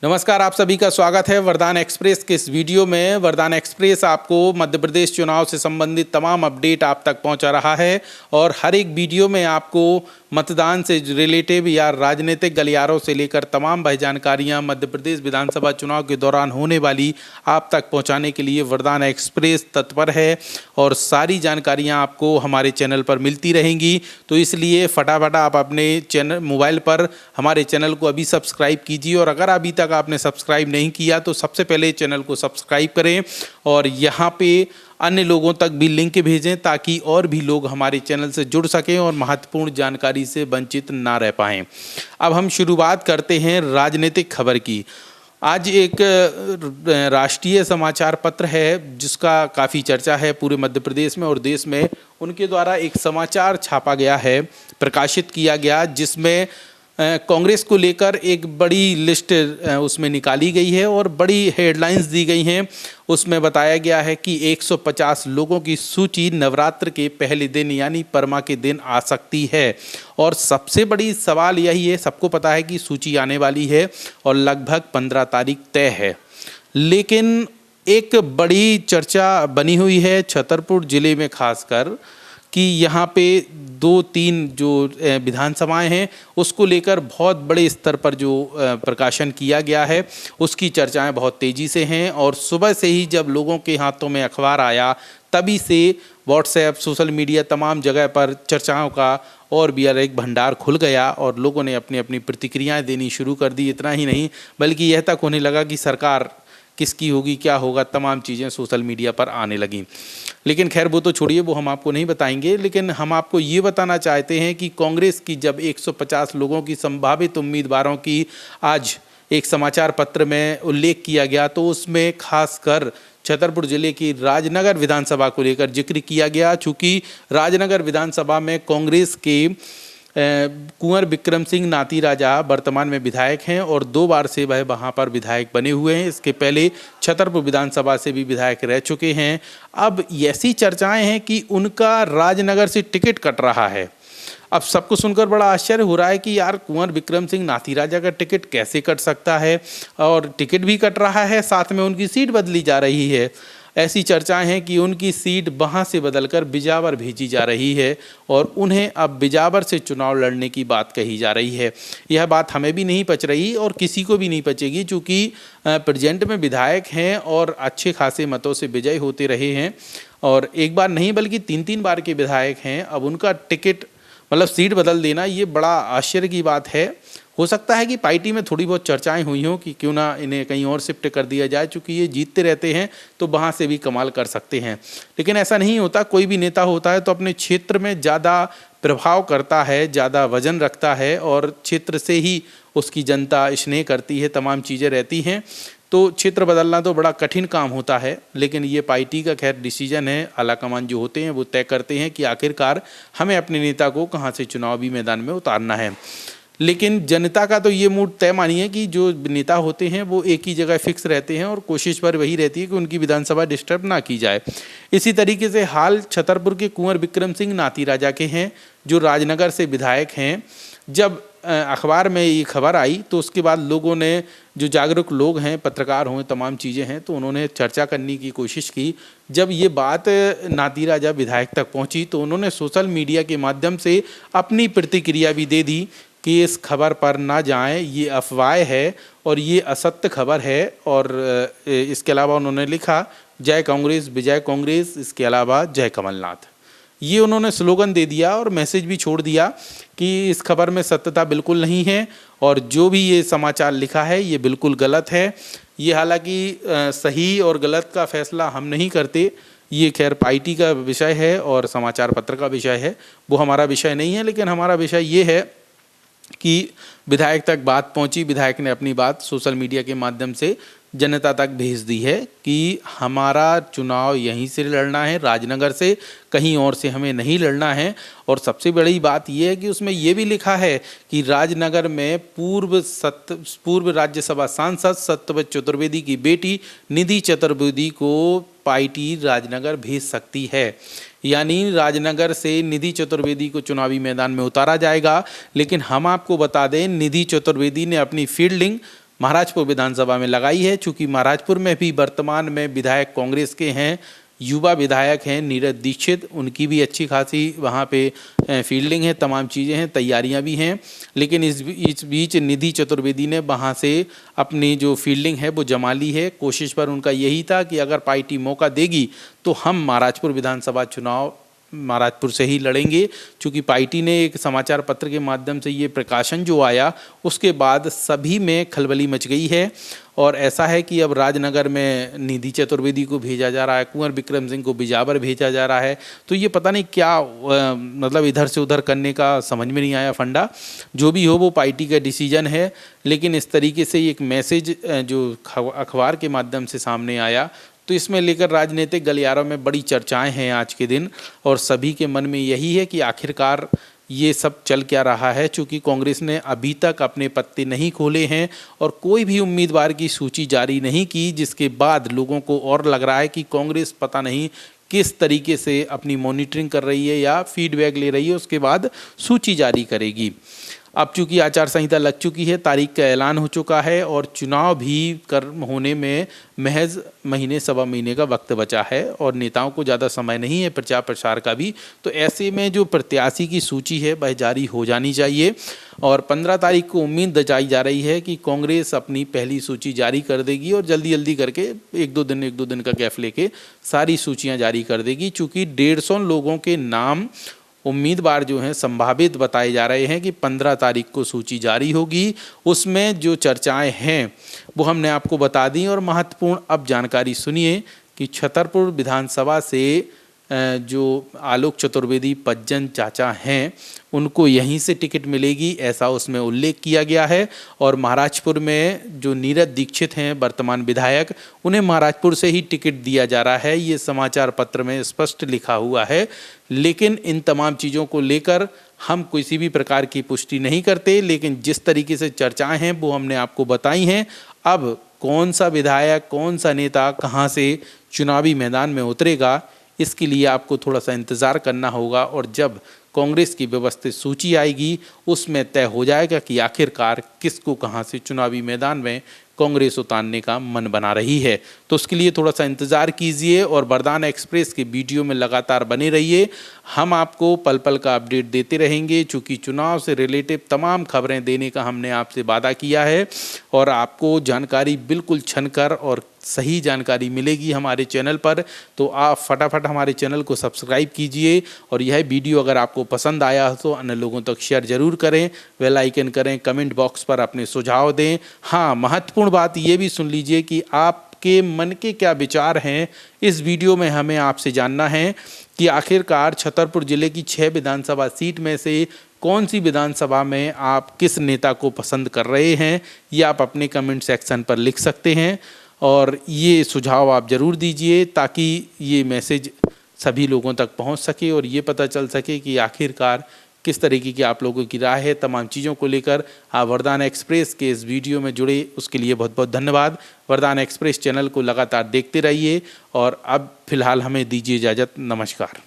नमस्कार, आप सभी का स्वागत है वरदान एक्सप्रेस के इस वीडियो में। वरदान एक्सप्रेस आपको मध्य प्रदेश चुनाव से संबंधित तमाम अपडेट आप तक पहुंचा रहा है और हर एक वीडियो में आपको मतदान से रिलेटिव या राजनीतिक गलियारों से लेकर तमाम वह जानकारियां मध्य प्रदेश विधानसभा चुनाव के दौरान होने वाली आप तक पहुंचाने के लिए वरदान एक्सप्रेस तत्पर है और सारी जानकारियां आपको हमारे चैनल पर मिलती रहेंगी। तो इसलिए फटाफट आप अपने चैनल मोबाइल पर हमारे चैनल को अभी सब्सक्राइब कीजिए और अगर अभी तक आपने सब्सक्राइब नहीं किया तो सबसे पहले चैनल को सब्सक्राइब करें और यहाँ पे अन्य लोगों तक भी लिंक भेजें ताकि और भी लोग हमारे चैनल से जुड़ सकें और महत्वपूर्ण जानकारी से वंचित ना रह पाएं। अब हम शुरुआत करते हैं राजनीतिक खबर की। आज एक राष्ट्रीय समाचार पत्र है जिसका काफ़ी चर्चा है पूरे मध्य प्रदेश में और देश में। उनके द्वारा एक समाचार छापा गया है, प्रकाशित किया गया, जिसमें कांग्रेस को लेकर एक बड़ी लिस्ट उसमें निकाली गई है और बड़ी हेडलाइंस दी गई हैं। उसमें बताया गया है कि 150 लोगों की सूची नवरात्र के पहले दिन यानी परमा के दिन आ सकती है। और सबसे बड़ी सवाल यही है, सबको पता है कि सूची आने वाली है और लगभग 15 तारीख तय है, लेकिन एक बड़ी चर्चा बनी हुई है छतरपुर जिले में खासकर कि यहाँ पे 2-3 जो विधानसभाएं हैं उसको लेकर बहुत बड़े स्तर पर जो प्रकाशन किया गया है उसकी चर्चाएं बहुत तेज़ी से हैं। और सुबह से ही जब लोगों के हाथों में अखबार आया तभी से व्हाट्सएप, सोशल मीडिया, तमाम जगह पर चर्चाओं का और भी एक भंडार खुल गया और लोगों ने अपनी अपनी प्रतिक्रियाएं देनी शुरू कर दी। इतना ही नहीं बल्कि यह तक होने लगा कि सरकार किसकी होगी, क्या होगा, तमाम चीज़ें सोशल मीडिया पर आने लगीं। लेकिन खैर वो तो छोड़िए, वो हम आपको नहीं बताएंगे। लेकिन हम आपको ये बताना चाहते हैं कि कांग्रेस की जब 150 लोगों की संभावित उम्मीदवारों की आज एक समाचार पत्र में उल्लेख किया गया तो उसमें खासकर छतरपुर जिले की राजनगर विधानसभा को लेकर जिक्र किया गया। चूँकि राजनगर विधानसभा में कांग्रेस के कुंवर विक्रम सिंह नाती राजा वर्तमान में विधायक हैं और 2 बार से वह वहां पर विधायक बने हुए हैं। इसके पहले छतरपुर विधानसभा से भी विधायक रह चुके हैं। अब ऐसी चर्चाएं हैं कि उनका राजनगर से टिकट कट रहा है। अब सबको सुनकर बड़ा आश्चर्य हो रहा है कि यार कुंवर विक्रम सिंह नाती राजा का टिकट कैसे कट सकता है, और टिकट भी कट रहा है, साथ में उनकी सीट बदली जा रही है। ऐसी चर्चाएं हैं कि उनकी सीट वहां से बदलकर बिजावर भेजी जा रही है और उन्हें अब बिजावर से चुनाव लड़ने की बात कही जा रही है। यह बात हमें भी नहीं पच रही और किसी को भी नहीं पचेगी, चूँकि प्रेजेंट में विधायक हैं और अच्छे खासे मतों से विजय होते रहे हैं और एक बार नहीं बल्कि 3-3 बार के विधायक हैं। अब उनका टिकट मतलब सीट बदल देना ये बड़ा आश्चर्य की बात है। हो सकता है कि पार्टी में थोड़ी बहुत चर्चाएं हुई हों कि क्यों ना इन्हें कहीं और शिफ्ट कर दिया जाए, चूँकि ये जीतते रहते हैं तो वहाँ से भी कमाल कर सकते हैं। लेकिन ऐसा नहीं होता। कोई भी नेता होता है तो अपने क्षेत्र में ज़्यादा प्रभाव करता है, ज़्यादा वजन रखता है और क्षेत्र से ही उसकी जनता स्नेह करती है, तमाम चीज़ें रहती हैं। तो क्षेत्र बदलना तो बड़ा कठिन काम होता है, लेकिन ये पार्टी का खैर डिसीजन है। आलाकमान जो होते हैं वो तय करते हैं कि आखिरकार हमें अपने नेता को कहाँ से चुनावी मैदान में उतारना है। लेकिन जनता का तो ये मूड तय मानिए कि जो नेता होते हैं वो एक ही जगह फिक्स रहते हैं और कोशिश पर वही रहती है कि उनकी विधानसभा डिस्टर्ब ना की जाए। इसी तरीके से हाल छतरपुर के कुंवर विक्रम सिंह नाती राजा के हैं जो राजनगर से विधायक हैं। जब अखबार में ये खबर आई तो उसके बाद लोगों ने, जो जागरूक लोग हैं, पत्रकार हों, तमाम चीज़ें हैं, तो उन्होंने चर्चा करने की कोशिश की। जब ये बात नाती राजा विधायक तक पहुंची तो उन्होंने सोशल मीडिया के माध्यम से अपनी प्रतिक्रिया भी दे दी कि इस खबर पर ना जाएं, ये अफवाह है और ये असत्य खबर है। और इसके अलावा उन्होंने लिखा, जय कांग्रेस, विजय कांग्रेस, इसके अलावा जय कमलनाथ। ये उन्होंने स्लोगन दे दिया और मैसेज भी छोड़ दिया कि इस खबर में सत्यता बिल्कुल नहीं है और जो भी ये समाचार लिखा है ये बिल्कुल गलत है। ये हालांकि सही और गलत का फैसला हम नहीं करते, ये खैर पार्टी का विषय है और समाचार पत्र का विषय है, वो हमारा विषय नहीं है। लेकिन हमारा विषय ये है कि विधायक तक बात पहुंची, विधायक ने अपनी बात सोशल मीडिया के माध्यम से जनता तक भेज दी है कि हमारा चुनाव यहीं से लड़ना है, राजनगर से, कहीं और से हमें नहीं लड़ना है। और सबसे बड़ी बात यह है कि उसमें यह भी लिखा है कि राजनगर में पूर्व राज्यसभा सांसद सत्यव्रत चतुर्वेदी की बेटी निधि चतुर्वेदी को पार्टी राजनगर भेज सकती है। यानी राजनगर से निधि चतुर्वेदी को चुनावी मैदान में उतारा जाएगा। लेकिन हम आपको बता दें, निधि चतुर्वेदी ने अपनी फील्डिंग महाराजपुर विधानसभा में लगाई है। चूँकि महाराजपुर में भी वर्तमान में विधायक कांग्रेस के हैं, युवा विधायक हैं नीरज दीक्षित, उनकी भी अच्छी खासी वहाँ पे फील्डिंग है, तमाम चीज़ें हैं, तैयारियां भी हैं। लेकिन इस बीच निधि चतुर्वेदी ने वहाँ से अपनी जो फील्डिंग है वो जमा ली है। कोशिश पर उनका यही था कि अगर पार्टी मौका देगी तो हम महाराजपुर विधानसभा चुनाव महाराजपुर से ही लड़ेंगे। चूँकि पार्टी ने एक समाचार पत्र के माध्यम से ये प्रकाशन जो आया, उसके बाद सभी में खलबली मच गई है। और ऐसा है कि अब राजनगर में निधि चतुर्वेदी को भेजा जा रहा है, कुंवर विक्रम सिंह को बिजावर भेजा जा रहा है। तो ये पता नहीं क्या मतलब इधर से उधर करने का समझ में नहीं आया फंडा। जो भी हो वो पार्टी का डिसीजन है, लेकिन इस तरीके से एक मैसेज जो अखबार के माध्यम से सामने आया, तो इसमें लेकर राजनीतिक गलियारों में बड़ी चर्चाएं हैं आज के दिन। और सभी के मन में यही है कि आखिरकार ये सब चल क्या रहा है। चूँकि कांग्रेस ने अभी तक अपने पत्ते नहीं खोले हैं और कोई भी उम्मीदवार की सूची जारी नहीं की, जिसके बाद लोगों को और लग रहा है कि कांग्रेस पता नहीं किस तरीके से अपनी मॉनिटरिंग कर रही है या फीडबैक ले रही है, उसके बाद सूची जारी करेगी। अब चूँकि आचार संहिता लग चुकी है, तारीख का ऐलान हो चुका है और चुनाव भी होने में महज महीने सवा महीने का वक्त बचा है और नेताओं को ज़्यादा समय नहीं है प्रचार प्रसार का भी। तो ऐसे में जो प्रत्याशी की सूची है वह जारी हो जानी चाहिए और 15 तारीख को उम्मीद जताई जा रही है कि कांग्रेस अपनी पहली सूची जारी कर देगी और जल्दी जल्दी करके एक दो दिन का गैप लेके सारी सूचियाँ जारी कर देगी। चूँकि 150 लोगों के नाम उम्मीदवार जो हैं संभावित बताए जा रहे हैं कि 15 तारीख को सूची जारी होगी। उसमें जो चर्चाएं हैं वो हमने आपको बता दी। और महत्वपूर्ण अब जानकारी सुनिए कि छतरपुर विधानसभा से जो आलोक चतुर्वेदी पज्जन चाचा हैं उनको यहीं से टिकट मिलेगी, ऐसा उसमें उल्लेख किया गया है। और महाराजपुर में जो नीरज दीक्षित हैं वर्तमान विधायक, उन्हें महाराजपुर से ही टिकट दिया जा रहा है, ये समाचार पत्र में स्पष्ट लिखा हुआ है। लेकिन इन तमाम चीज़ों को लेकर हम किसी भी प्रकार की पुष्टि नहीं करते, लेकिन जिस तरीके से चर्चाएं हैं वो हमने आपको बताई हैं। अब कौन सा विधायक, कौन सा नेता कहाँ से चुनावी मैदान में उतरेगा, इसके लिए आपको थोड़ा सा इंतज़ार करना होगा। और जब कांग्रेस की व्यवस्थित सूची आएगी उसमें तय हो जाएगा कि आखिरकार किसको कहां से चुनावी मैदान में कांग्रेस उतारने का मन बना रही है। तो उसके लिए थोड़ा सा इंतज़ार कीजिए और वरदान एक्सप्रेस के वीडियो में लगातार बने रहिए। हम आपको पल पल का अपडेट देते रहेंगे। चूँकि चुनाव से रिलेटिव तमाम खबरें देने का हमने आपसे वादा किया है और आपको जानकारी बिल्कुल छनकर और सही जानकारी मिलेगी हमारे चैनल पर। तो आप फटाफट हमारे चैनल को सब्सक्राइब कीजिए और यह वीडियो अगर आपको पसंद आया तो अन्य लोगों तक शेयर जरूर करें, बेल आइकन करें, कमेंट बॉक्स पर अपने सुझाव दें। हाँ, महत्वपूर्ण बात ये भी सुन लीजिए कि आपके मन के क्या विचार हैं। इस वीडियो में हमें आपसे जानना है कि आखिरकार छतरपुर जिले की 6 विधानसभा सीट में से कौन सी विधानसभा में आप किस नेता को पसंद कर रहे हैं, ये आप अपने कमेंट सेक्शन पर लिख सकते हैं। और ये सुझाव आप ज़रूर दीजिए ताकि ये मैसेज सभी लोगों तक पहुंच सके और ये पता चल सके कि आखिरकार किस तरीके की आप लोगों की राय है। तमाम चीज़ों को लेकर आप वरदान एक्सप्रेस के इस वीडियो में जुड़े, उसके लिए बहुत बहुत धन्यवाद। वरदान एक्सप्रेस चैनल को लगातार देखते रहिए और अब फिलहाल हमें दीजिए इजाज़त। नमस्कार।